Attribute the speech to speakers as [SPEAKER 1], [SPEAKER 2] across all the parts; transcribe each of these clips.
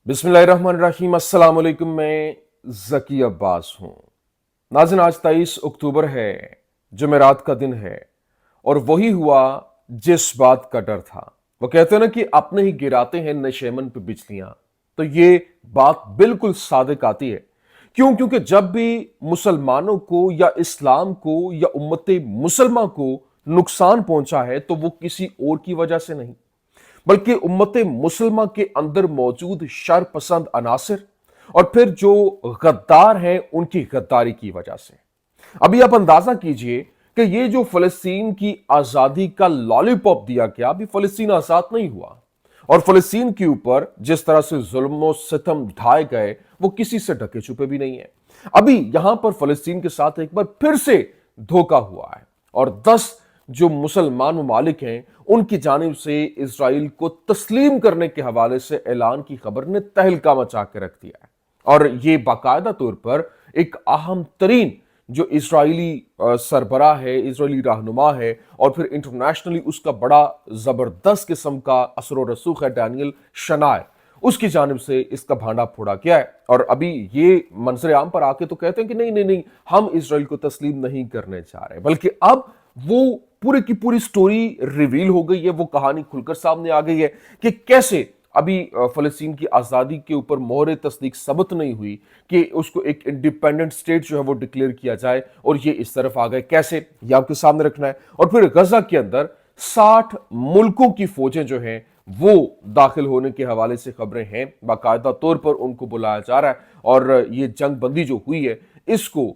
[SPEAKER 1] बिस्मिल्लाहिर्रहमानिर्रहीम। अस्सलाम वालेकुम। मैं ज़की अब्बास हूँ। नाज़रीन, आज 23 अक्टूबर है, जुमेरात का दिन है, और वही हुआ जिस बात का डर था। वो कहते हैं ना कि अपने ही गिराते हैं नशेमन पे बिजलियां। तो ये बात बिल्कुल सादिक आती है। क्यों? क्योंकि जब भी मुसलमानों को या इस्लाम को या उम्मत मुसलमा को नुकसान पहुंचा है तो वो किसी और की वजह से नहीं, बल्कि उम्मत मुसलमा के अंदर मौजूद शर पसंद अनासिर और फिर जो गद्दार हैं उनकी गद्दारी की वजह से। अभी आप अंदाजा कीजिए कि ये जो फलस्तीन की आजादी का लॉलीपॉप दिया गया, अभी फलस्तीन आजाद नहीं हुआ, और फलस्तीन के ऊपर जिस तरह से जुल्म सितम ढाए गए वो किसी से ढके छुपे भी नहीं है। अभी यहां पर फलस्तीन के साथ एक बार फिर से धोखा हुआ है, और 10 जो मुसलमान ममालिक हैं उनकी जानिब से इसराइल को तस्लीम करने के हवाले से ऐलान की खबर ने तहलका मचा के रख दिया है। और ये बाकायदा तौर पर एक अहम तरीन जो इसराइली सरबराह है, इसराइली रहनुमा है, और फिर इंटरनेशनली उसका बड़ा जबरदस्त किस्म का असर व रसूख है, डैनियल शनाय, उसकी जानिब से इसका भांडा फोड़ा गया है। और अभी ये मंजर आम पर आके तो कहते हैं कि नहीं नहीं नहीं, हम इसराइल को तस्लीम नहीं करने जा रहे, बल्कि अब वो पूरी की पूरी स्टोरी रिवील हो गई है, वो कहानी खुलकर सामने आ गई है कि कैसे अभी फलस्तीन की आज़ादी के ऊपर मोहर तस्दीक सबत नहीं हुई कि उसको एक इंडिपेंडेंट स्टेट जो है वो डिक्लेयर किया जाए, और ये इस तरफ आ गए। कैसे, ये आपके सामने रखना है। और फिर गजा के अंदर 60 मुल्कों की फौजें जो हैं वो दाखिल होने के हवाले से खबरें हैं, बाकायदा तौर पर उनको बुलाया जा रहा है। और ये जंग बंदी जो हुई है इसको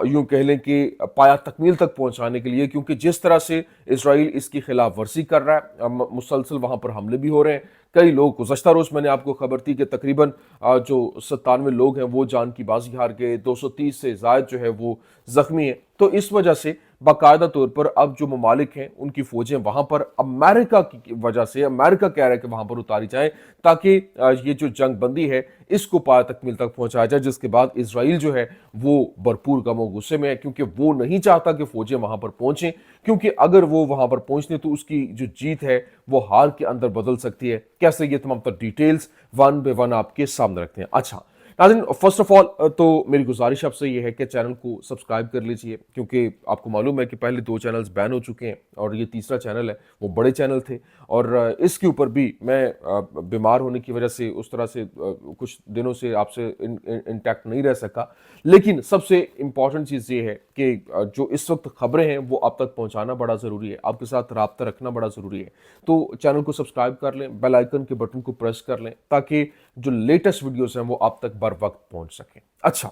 [SPEAKER 1] यूं कह लें कि पाया तकमील तक पहुंचाने के लिए, क्योंकि जिस तरह से इसराइल इसकी खिलाफ वर्जी कर रहा है, मुसलसल वहां पर हमले भी हो रहे हैं। कई लोग, गुज़श्ता रोज मैंने आपको खबर थी कि तकरीबन जो 97 लोग हैं वो जान की बाजी हार गए, 230 से जायद जो है वो जख्मी है। तो इस वजह से बाकायदा तौर पर अब जो ममालिक हैं उनकी फौजें वहां पर अमेरिका की वजह से, अमेरिका कह रहा है कि वहां पर उतारी जाए, ताकि ये जो जंग बंदी है इसको पाया तकमील तक पहुंचाया जाए। जिसके बाद इसराइल जो है वो भरपूर गम गुस्से में है, क्योंकि वो नहीं चाहता कि फौजें वहां पर पहुंचें, क्योंकि अगर वो वहां पर पहुंचने तो उसकी जो जीत है वो हार के अंदर बदल सकती है। कैसे, ये तमाम तर डिटेल्स वन बाय वन आपके सामने रखते हैं। अच्छा नाज़रीन, फर्स्ट ऑफ ऑल तो मेरी गुजारिश आपसे ये है कि चैनल को सब्सक्राइब कर लीजिए, क्योंकि आपको मालूम है कि पहले 2 चैनल्स बैन हो चुके हैं और ये तीसरा चैनल है, वो बड़े चैनल थे, और इसके ऊपर भी मैं बीमार होने की वजह से उस तरह से कुछ दिनों से आपसे इंटैक्ट नहीं रह सका। लेकिन सबसे इंपॉर्टेंट चीज़ ये है कि जो इस वक्त खबरें हैं वो आप तक पहुंचाना बड़ा ज़रूरी है, आपके साथ रब्ता रखना बड़ा ज़रूरी है। तो चैनल को सब्सक्राइब कर लें, बेल आइकन के बटन को प्रेस कर लें, ताकि जो लेटेस्ट वीडियोस हैं वो आप तक बर वक्त पहुंच सकें। अच्छा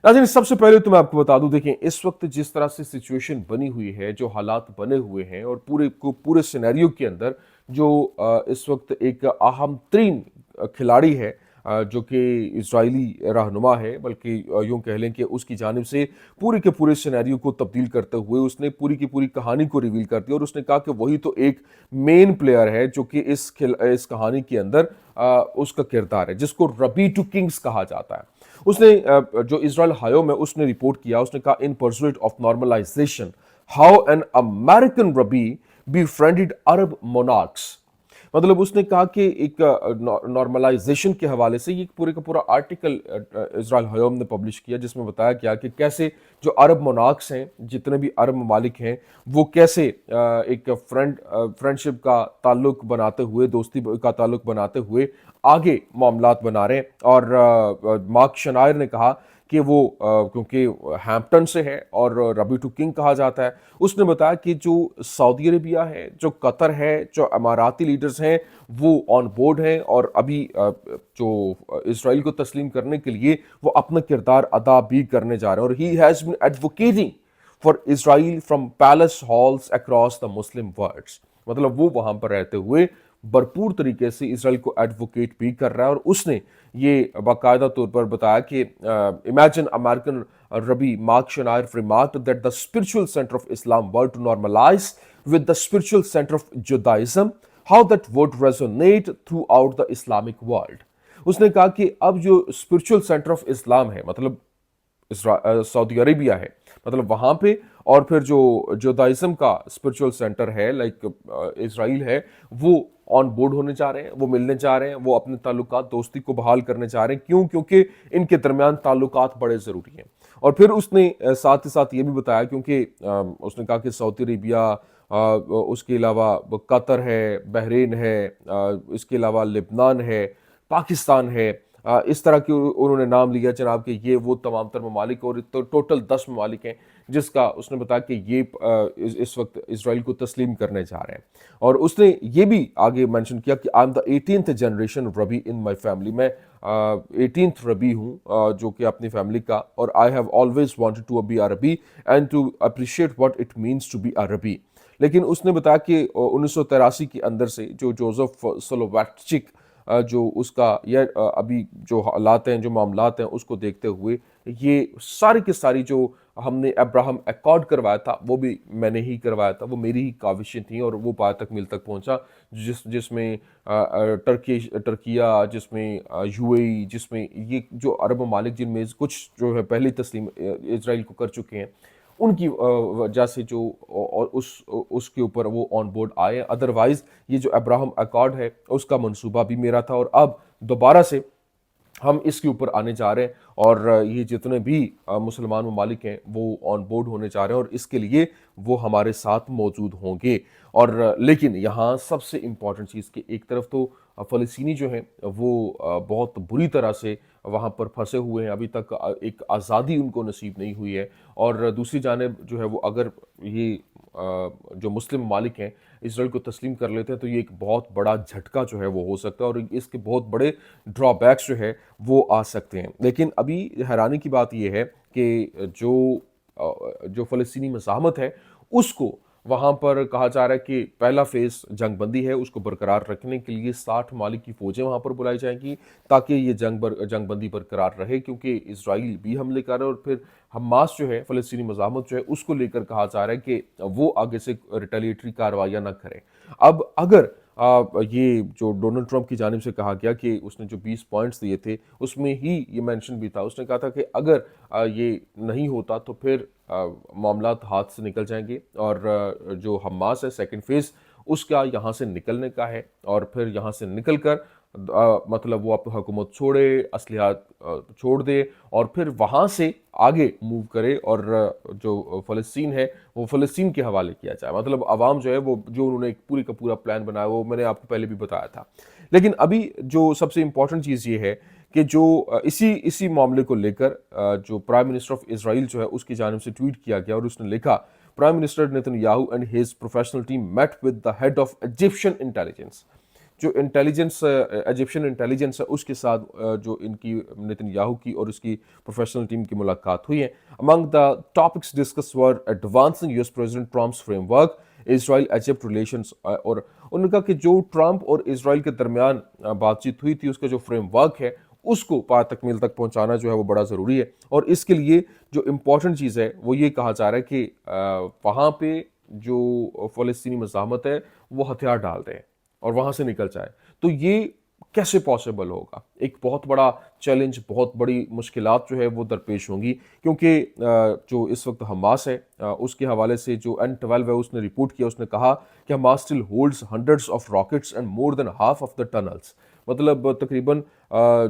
[SPEAKER 1] नाज़रीन, सबसे पहले तो मैं आपको बता दूं, देखें इस वक्त जिस तरह से सिचुएशन बनी हुई है, जो हालात बने हुए हैं, और पूरे सिनेरियो के अंदर जो इस वक्त एक अहम तरीन खिलाड़ी है जो कि इजरायली रहनुमा है, बल्कि यूं कह लें कि उसकी जानिब से पूरे के पूरे सिनेरियो को तब्दील करते हुए उसने पूरी की पूरी कहानी को रिवील कर दिया, और उसने कहा कि वही तो एक मेन प्लेयर है जो कि इस कहानी के अंदर उसका किरदार है, जिसको रबी टू किंग्स कहा जाता है। उसने जो इजराइल हायोम है उसने रिपोर्ट किया, उसने कहा in pursuit of normalization how an American rabbi befriended Arab monarchs. मतलब उसने कहा कि एक नॉर्मलाइजेशन के हवाले से ये पूरे का पूरा आर्टिकल इजराइल हयोम ने पब्लिश किया, जिसमें बताया गया कि कैसे जो अरब मोनार्क्स हैं, जितने भी अरब ममालिक हैं, वो कैसे एक फ्रेंडशिप का ताल्लुक बनाते हुए, दोस्ती का ताल्लुक बनाते हुए आगे मामलात बना रहे हैं। और मार्क शनायर ने कहा कि वो क्योंकि हैम्पटन से है और रबी टू किंग कहा जाता है, उसने बताया कि जो सऊदी अरेबिया है, जो कतर है, जो अमाराती लीडर्स हैं, वो ऑन बोर्ड हैं, और अभी जो इसराइल को तस्लीम करने के लिए वो अपना किरदार अदा भी करने जा रहे हैं। और he has been advocating for Israel from palace halls across the Muslim world. मतलब वो वहां पर रहते हुए भरपूर तरीके से इसराइल को एडवोकेट भी कर रहा है। और उसने ये बाकायदा तौर पर बताया कि imagine American rabbi Marc Schneier remarked that the spiritual center of Islam were to normalize with the spiritual center of Judaism, how that would resonate throughout the Islamic world। उसने कहा कि अब जो स्पिरिचुअल सेंटर ऑफ इस्लाम है, मतलब Saudi Arabia है, मतलब वहां पे, और फिर जो जुदाइज्म का स्पिरिचुअल सेंटर है लाइक इसराइल है, वो آن بورڈ ہونے چاہ رہے ہیں, وہ ملنے چاہ رہے ہیں, وہ اپنے تعلقات دوستی کو بحال کرنے چاہ رہے ہیں. کیوں؟ کیونکہ ان کے درمیان تعلقات بڑے ضروری ہیں. اور پھر اس نے ساتھ ہی ساتھ یہ بھی بتایا, کیونکہ اس نے کہا کہ سعودی عربیہ, اس کے علاوہ قطر ہے, بحرین ہے, اس کے علاوہ لبنان ہے, پاکستان ہے, اس طرح کے انہوں نے نام لیا جناب کہ یہ وہ تمام تر ممالک, اور ٹوٹل 10 ممالک ہیں جس کا اس نے بتایا کہ یہ اس وقت اسرائیل کو تسلیم کرنے جا رہے ہیں. اور اس نے یہ بھی آگے مینشن کیا کہ I am the 18th generation ربی ان مائی فیملی, میں 18th ربی ہوں جو کہ اپنی فیملی کا, اور I have always wanted to be a rabbi and to appreciate what it means to be a rabbi. لیکن اس نے بتایا کہ 1983 کے اندر سے جو جوزف سلوواٹچک جو اس کا یہ ابھی جو حالات ہیں, جو معاملات ہیں, اس کو دیکھتے ہوئے یہ ساری کی ساری جو ہم نے ابراہم ایکارڈ کروایا تھا وہ بھی میں نے ہی کروایا تھا, وہ میری ہی کاوشیں تھیں, اور وہ پایہ تک مل تک پہنچا جس میں ترکیہ, جس میں یو اے ای, جس میں یہ جو عرب ممالک جن میں کچھ جو ہے پہلے تسلیم اسرائیل کو کر چکے ہیں, ان کی وجہ سے جو اس کے اوپر وہ آن بورڈ آئے. ادروائز یہ جو ابراہم ایکارڈ ہے اس کا منصوبہ بھی میرا تھا, اور اب دوبارہ سے ہم اس کے اوپر آنے جا رہے ہیں, اور یہ جتنے بھی مسلمان ممالک ہیں وہ آن بورڈ ہونے جا رہے ہیں, اور اس کے لیے وہ ہمارے ساتھ موجود ہوں گے. اور لیکن یہاں سب سے امپورٹنٹ چیز کہ ایک طرف تو فلسطینی جو ہیں وہ بہت بری طرح سے وہاں پر پھنسے ہوئے ہیں, ابھی تک ایک آزادی ان کو نصیب نہیں ہوئی ہے, اور دوسری جانب جو ہے وہ اگر یہ جو مسلم ممالک ہیں اسرائیل کو تسلیم کر لیتے ہیں تو یہ ایک بہت بڑا جھٹکا جو ہے وہ ہو سکتا ہے, اور اس کے بہت بڑے ڈرا بیکس جو ہے وہ آ سکتے ہیں. لیکن ابھی حیرانی کی بات یہ ہے کہ جو فلسطینی مزاحمت ہے اس کو وہاں پر کہا جا رہا ہے کہ پہلا فیز جنگ بندی ہے, اس کو برقرار رکھنے کے لیے 60 ممالک کی فوجیں وہاں پر بلائی جائیں گی تاکہ یہ جنگ بندی برقرار رہے, کیونکہ اسرائیل بھی حملے کر رہا ہے, اور پھر حماس جو ہے فلسطینی مزاحمت جو ہے اس کو لے کر کہا جا رہا ہے کہ وہ آگے سے ریٹیلیٹری کارروائیاں نہ کریں. اب اگر یہ جو ڈونلڈ ٹرمپ کی جانب سے کہا گیا کہ اس نے جو 20 پوائنٹس دیے تھے اس میں ہی یہ مینشن بھی تھا, اس نے کہا تھا کہ اگر یہ نہیں ہوتا تو پھر معاملات ہاتھ سے نکل جائیں گے, اور جو حماس ہے سیکنڈ فیز اس کا یہاں سے نکلنے کا ہے, اور پھر یہاں سے نکل کر مطلب وہ حکومت چھوڑے, اسلحہ چھوڑ دے, اور پھر وہاں سے آگے موو کرے, اور جو فلسطین ہے وہ فلسطین کے حوالے کیا جائے. مطلب عوام جو ہے وہ جو انہوں نے ایک پوری کا پورا پلان بنایا وہ میں نے آپ کو پہلے بھی بتایا تھا. لیکن ابھی جو سب سے امپورٹنٹ چیز یہ ہے کہ جو اسی معاملے کو لے کر جو پرائم منسٹر آف اسرائیل جو ہے اس کی جانب سے ٹویٹ کیا گیا, اور اس نے لکھا prime minister Netanyahu and his professional team met with the head of Egyptian intelligence. جو ایجپشن انٹیلیجنس ہے اس کے ساتھ جو ان کی نیتن یاہو کی اور اس کی پروفیشنل ٹیم کی ملاقات ہوئی ہے. Among the topics discussed were advancing U S president Trump's framework, Israel Egypt relations, اور انہوں نے کہا کہ جو ٹرمپ اور اسرائیل کے درمیان بات چیت ہوئی تھی اس کا جو فریم ورک ہے اس کو پایہ تکمیل تک پہنچانا جو ہے وہ بڑا ضروری ہے. اور اس کے لیے جو امپورٹنٹ چیز ہے وہ یہ کہا جا رہا ہے کہ وہاں پہ جو فلسطینی مزاحمت ہے وہ ہتھیار ڈال دیں اور وہاں سے نکل جائے. تو یہ کیسے پاسبل ہوگا؟ ایک بہت بڑا چیلنج, بہت بڑی مشکلات جو ہے وہ درپیش ہوں گی, کیونکہ جو اس وقت حماس ہے اس کے حوالے سے جو N12 ہے اس نے رپورٹ کیا, اس نے کہا کہ Hamas still holds hundreds of rockets and more than half of the tunnels. مطلب تقریباً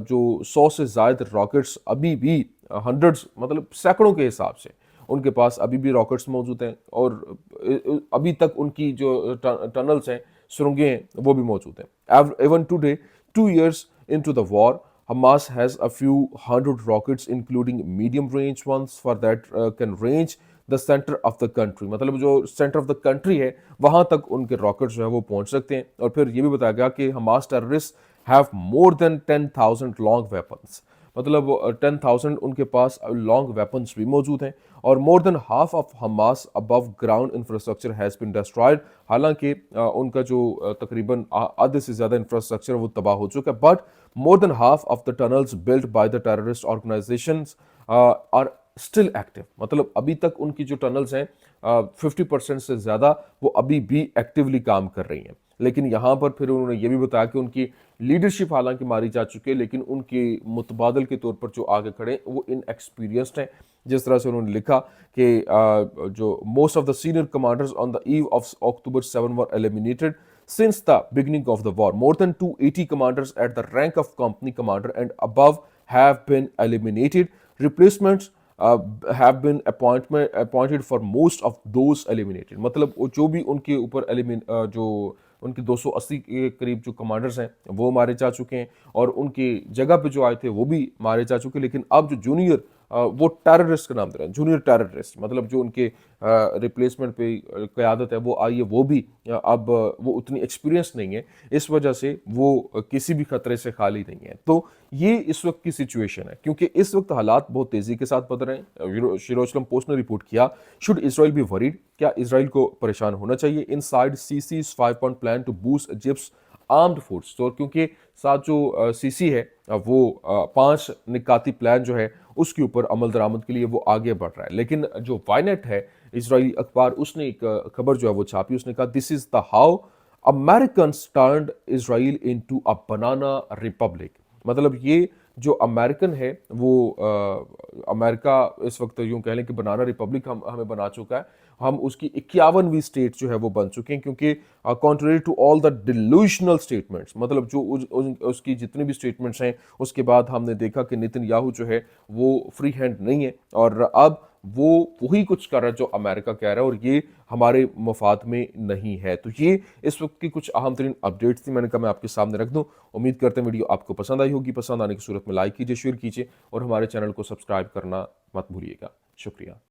[SPEAKER 1] جو 100 سے زائد راکٹس ابھی بھی ہنڈریڈز مطلب سینکڑوں کے حساب سے ان کے پاس ابھی بھی راکٹس موجود ہیں, اور ابھی تک ان کی جو ٹنلز ہیں, سرنگیں ہیں, وہ بھی موجود ہیں. Even today, 2 years into the war, Hamas has a few hundred rockets, including medium-range ones for that can range the center of the country. مطلب جو center of the country ہے وہاں تک ان کے راکٹس جو ہے وہ پہنچ سکتے ہیں. اور پھر یہ بھی بتایا گیا کہ Hamas terrorists have more than 10,000 long weapons. مطلب 10,000 ان کے پاس لانگ ویپنس بھی موجود ہیں, اور more than half of Hamas above ground infrastructure has been destroyed. حالانکہ ان کا جو تقریباً آدھے سے زیادہ انفراسٹرکچر وہ تباہ ہو چکا ہے, but more than half of the tunnels built by the terrorist organisations are still active. مطلب ابھی تک ان کی جو ٹنلز ہیں 50% سے زیادہ وہ ابھی بھی ایکٹیولی کام کر رہی ہیں. لیکن یہاں پر پھر انہوں نے یہ بھی بتایا کہ ان کی لیڈرشپ حالانکہ ماری جا چکی ہے, لیکن ان کے متبادل کے طور پر جو آگے کھڑے ہیں وہ ان ایکسپیرینسڈ ہیں. جس طرح سے انہوں نے لکھا کہ جو most of the senior commanders on the eve of October 7 were eliminated. since the beginning of the war. More than 280 commanders at the rank of company commander and above have been eliminated. Replacements have been appointed for most of those eliminated. मतलब जो भी उनके ऊपर जो उनके 280 के करीब जो कमांडर्स हैं वो मारे जा चुके हैं और उनके जगह पे जो आए थे वो भी मारे जा चुके हैं, लेकिन अब जो जूनियर वो टेररिस्ट का नाम दे रहे हैं, जूनियर टेररिस्ट, मतलब जो उनके रिप्लेसमेंट पे क़यादत है वो आई है, वो भी अब वो उतनी एक्सपीरियंस नहीं है, इस वजह से वो किसी भी खतरे से खाली नहीं है। तो ये इस वक्त की सिचुएशन है, क्योंकि इस वक्त हालात बहुत तेज़ी के साथ बदल रहे हैं। जेरूसलम पोस्ट ने रिपोर्ट किया, शुड इसराइल बी वरीड, क्या इसराइल को परेशान होना चाहिए? इनसाइड सीसी's 5-point plan to boost Egypt's armed force. तो क्योंकि साथ जो सीसी है वो 5 निकाती प्लान जो है उसके ऊपर अमल दरामद के लिए वो आगे बढ़ रहा है। लेकिन जो वायनेट है इजरायली अखबार, उसने एक खबर जो है वो छापी, उसने कहा this is the how Americans turned Israel into a banana Republic. मतलब ये जो अमेरिकन है वो अमेरिका इस वक्त यूं कह लें कि बनाना रिपब्लिक हमें बना चुका है। हम उसकी 51वीं स्टेट जो है वो बन चुके हैं, क्योंकि contrary to all the delusional statements, मतलब जो उसकी जितनी भी स्टेटमेंट्स हैं उसके बाद हमने देखा कि नेतन्याहू जो है वो फ्री हैंड नहीं है और अब वो वही कुछ कर रहा है जो अमेरिका कह रहा है और ये हमारे मफाद में नहीं है। तो ये इस वक्त की कुछ अहम तरीन अपडेट्स थी, मैंने कहा मैं आपके सामने रख दूं। उम्मीद करते हैं वीडियो आपको पसंद आई होगी। पसंद आने की सूरत में लाइक कीजिए, शेयर कीजिए और हमारे चैनल को सब्सक्राइब करना मत भूलिएगा। शुक्रिया।